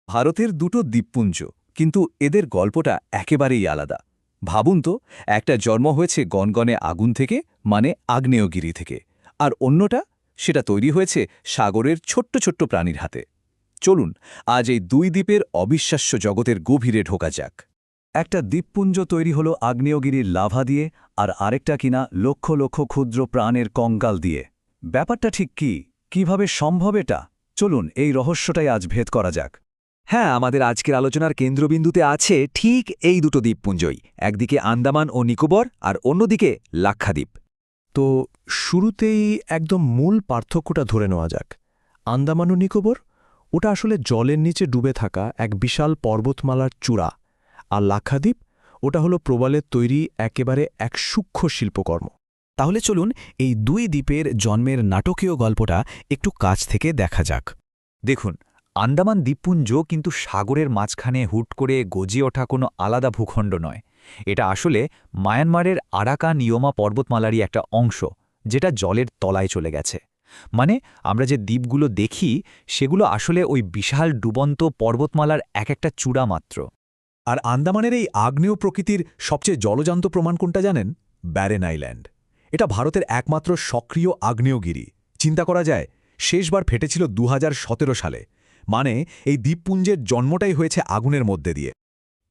ভারতের দুটো দ্বীপপুঞ্জ, কিন্তু এদের গল্পটা একেবারেই আলাদা। ভাবুন তো, একটা জন্ম হয়েছে গনগনে আগুন থেকে, মানে আগ্নেয়গিরি থেকে, আর অন্যটা সেটা তৈরি হয়েছে সাগরের ছোট্ট ছোট্ট প্রাণীর হাতে। চলুন আজ এই দুই দ্বীপের অবিশ্বাস্য জগতের গভীরে ঢোকা যাক। একটা দ্বীপপুঞ্জ তৈরি হলো আগ্নেয়গিরির লাভা দিয়ে, আর আরেকটা কিনা লক্ষ লক্ষ ক্ষুদ্র প্রাণের কঙ্কাল দিয়ে। ব্যাপারটা ঠিক কি, কিভাবে সম্ভব এটা? চলুন এই রহস্যটাই আজ ভেদ করা যাক। হ্যাঁ, আমাদের আজকের আলোচনার কেন্দ্রবিন্দুতে আছে ঠিক এই দুটো দ্বীপপুঞ্জই, একদিকে আন্দামান ও নিকোবর আর অন্যদিকে লাক্ষাদ্বীপ। তো শুরুতেই একদম মূল পার্থক্যটা ধরে নেওয়া যাক। আন্দামান ও নিকোবর, ওটা আসলে জলের নিচে ডুবে থাকা এক বিশাল পর্বতমালার চূড়া, আর লাক্ষাদ্বীপ, ওটা হলো প্রবালের তৈরি একেবারে এক সূক্ষ্ম শিল্পকর্ম। তাহলে চলুন এই দুই দ্বীপের জন্মের নাটকীয় গল্পটা একটু কাছ থেকে দেখা যাক। দেখুন, আন্দামান দ্বীপপুঞ্জ কিন্তু সাগরের মাঝখানে হুট করে গজিয়ে ওঠা কোনো আলাদা ভূখণ্ড নয়। এটা আসলে মায়ানমারের আরাকান ইয়োমা পর্বতমালারই একটা অংশ, যেটা জলের তলায় চলে গেছে। মানে আমরা যে দ্বীপগুলো দেখি সেগুলো আসলে ওই বিশাল ডুবন্ত পর্বতমালার এক একটা চূড়া মাত্র। আর আন্দামানের এই আগ্নেয় প্রকৃতির সবচেয়ে জলজান্ত প্রমাণ কোনটা জানেন? Barren island. এটা ভারতের একমাত্র সক্রিয় আগ্নেয়গিরি। চিন্তা করা যায়, শেষবার ফেটেছিল 2017 সালে। মানে এই দ্বীপপুঞ্জের জন্মটাই হয়েছে আগুনের মধ্যে দিয়ে।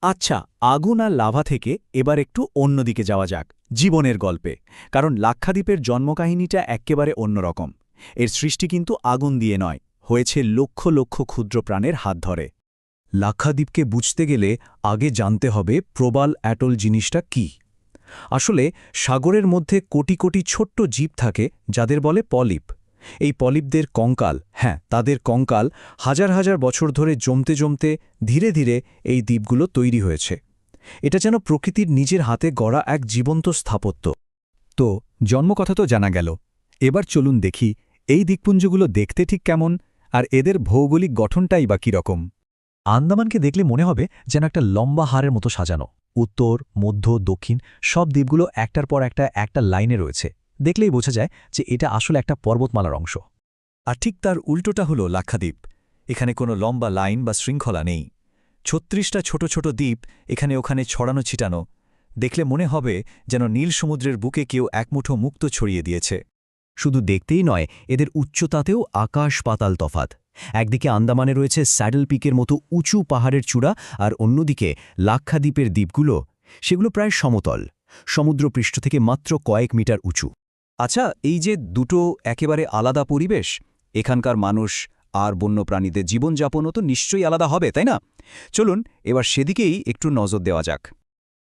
আচ্ছা, আগুন আর লাভা থেকে এবার একটু অন্যদিকে যাওয়া যাক, জীবনের গল্পে। কারণ লাক্ষাদ্বীপের জন্মকাহিনীটা একেবারে অন্যরকম। এর সৃষ্টি কিন্তু আগুন দিয়ে নয়, হয়েছে লক্ষ লক্ষ ক্ষুদ্র প্রাণের হাত ধরে। লাক্ষাদ্বীপকে বুঝতে গেলে আগে জানতে হবে প্রবাল অ্যাটল জিনিসটা কি। আসলে সাগরের মধ্যে কোটি কোটি ছোট্ট জীব থাকে, যাদের বলে পলিপ। এই পলিপদের কঙ্কাল, হ্যাঁ তাদের কঙ্কাল, হাজার হাজার বছর ধরে জমতে জমতে ধীরে ধীরে এই দ্বীপগুলো তৈরি হয়েছে। এটা যেন প্রকৃতির নিজের হাতে গড়া এক জীবন্ত স্থাপত্য। তো জন্মকথা তো জানা গেল, এবার চলুন দেখি এই দ্বীপপুঞ্জগুলো দেখতে ঠিক কেমন, আর এদের ভৌগোলিক গঠনটাই বা কীরকম। আন্দামানকে দেখলে মনে হবে যেন একটা লম্বা হারের মতো সাজানো। উত্তর, মধ্য, দক্ষিণ সব দ্বীপগুলো একটার পর একটা লাইনে রয়েছে। দেখলেই বোঝা যায় যে এটা আসলে একটা পর্বতমালার অংশ। আর ঠিক তার উল্টোটা হলো লাক্ষাদ্বীপ। এখানে কোনো লম্বা লাইন বা শৃঙ্খলা নেই। 36টা ছোট ছোট দ্বীপ এখানে ওখানে ছড়ানো ছিটানো। দেখলে মনে হবে যেন নীল সমুদ্রের বুকে কেউ একমুঠো মুক্ত ছড়িয়ে দিয়েছে। শুধু দেখতেই নয়, এদের উচ্চতাতেও আকাশ পাতাল তফাত। একদিকে আন্দামানে রয়েছে স্যাডল পিকের মতো উঁচু পাহাড়ের চূড়া, আর অন্যদিকে লাক্ষাদ্বীপের দ্বীপগুলো, সেগুলো প্রায় সমতল, সমুদ্রপৃষ্ঠ থেকে মাত্র কয়েক মিটার উঁচু। আচ্ছা, এই যে দুটো একেবারে আলাদা পরিবেশ, এখানকার মানুষ আর বন্যপ্রাণীদের জীবনযাপনও তো নিশ্চয়ই আলাদা হবে, তাই না? চলুন এবার সেদিকেই একটু নজর দেওয়া যাক।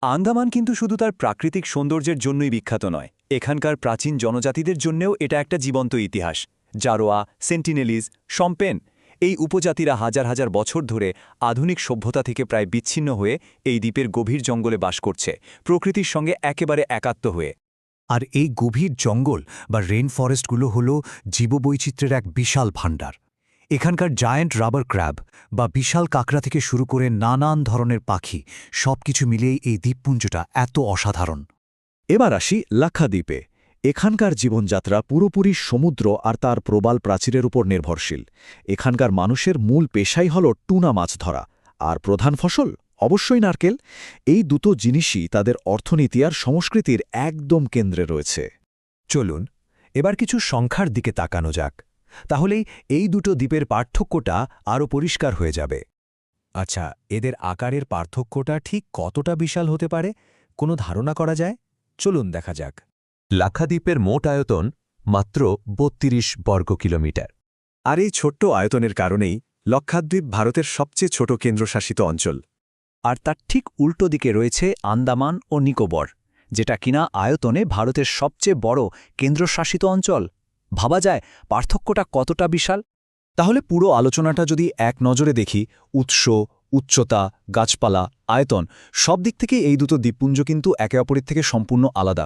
আন্দামান কিন্তু শুধু তার প্রাকৃতিক সৌন্দর্যের জন্যই বিখ্যাত নয়, এখানকার প্রাচীন জনজাতিদের জন্যেও এটা একটা জীবন্ত ইতিহাস। জারোয়া, সেন্টিনেলিজ, শম্পেন, এই উপজাতিরা হাজার হাজার বছর ধরে আধুনিক সভ্যতা থেকে প্রায় বিচ্ছিন্ন হয়ে এই দ্বীপের গভীর জঙ্গলে বাস করছে, প্রকৃতির সঙ্গে একেবারে একাত্ম হয়ে। আর এই গভীর জঙ্গল বা রেন ফরেস্টগুলো হল জীববৈচিত্র্যের এক বিশাল ভাণ্ডার। এখানকার জায়ান্ট রাবার ক্র্যাব বা বিশাল কাঁকড়া থেকে শুরু করে নানান ধরনের পাখি, সবকিছু মিলিয়েই এই দ্বীপপুঞ্জটা এত অসাধারণ। এবার আসি লাক্ষাদ্বীপে। এখানকার জীবনযাত্রা পুরোপুরি সমুদ্র আর তার প্রবাল প্রাচীরের উপর নির্ভরশীল। এখানকার মানুষের মূল পেশাই হল টুনা মাছ ধরা, আর প্রধান ফসল অবশ্যই নারকেল। এই দুটো জিনিসই তাদের অর্থনীতি আর সংস্কৃতির একদম কেন্দ্রে রয়েছে। চলুন এবার কিছু সংখ্যার দিকে তাকানো যাক, তাহলেই এই দুটো দ্বীপের পার্থক্যটা আরও পরিষ্কার হয়ে যাবে। আচ্ছা, এদের আকারের পার্থক্যটা ঠিক কতটা বিশাল হতে পারে কোনো ধারণা করা যায়? চলুন দেখা যাক। লাক্ষাদ্বীপের মোট আয়তন মাত্র ৩২ বর্গ কিলোমিটার। আর এই ছোট্ট আয়তনের কারণেই লাক্ষাদ্বীপ ভারতের সবচেয়ে ছোট কেন্দ্রশাসিত অঞ্চল। আর তার ঠিক উল্টো দিকে রয়েছে আন্দামান ও নিকোবর, যেটা কিনা আয়তনে ভারতের সবচেয়ে বড় কেন্দ্রশাসিত অঞ্চল। ভাবা যায় পার্থক্যটা কতটা বিশাল। তাহলে পুরো আলোচনাটা যদি এক নজরে দেখি, উৎস, উচ্চতা, গাছপালা, আয়তন, সব দিক থেকে এই দুটো দ্বীপপুঞ্জ কিন্তু একে অপরের থেকে সম্পূর্ণ আলাদা।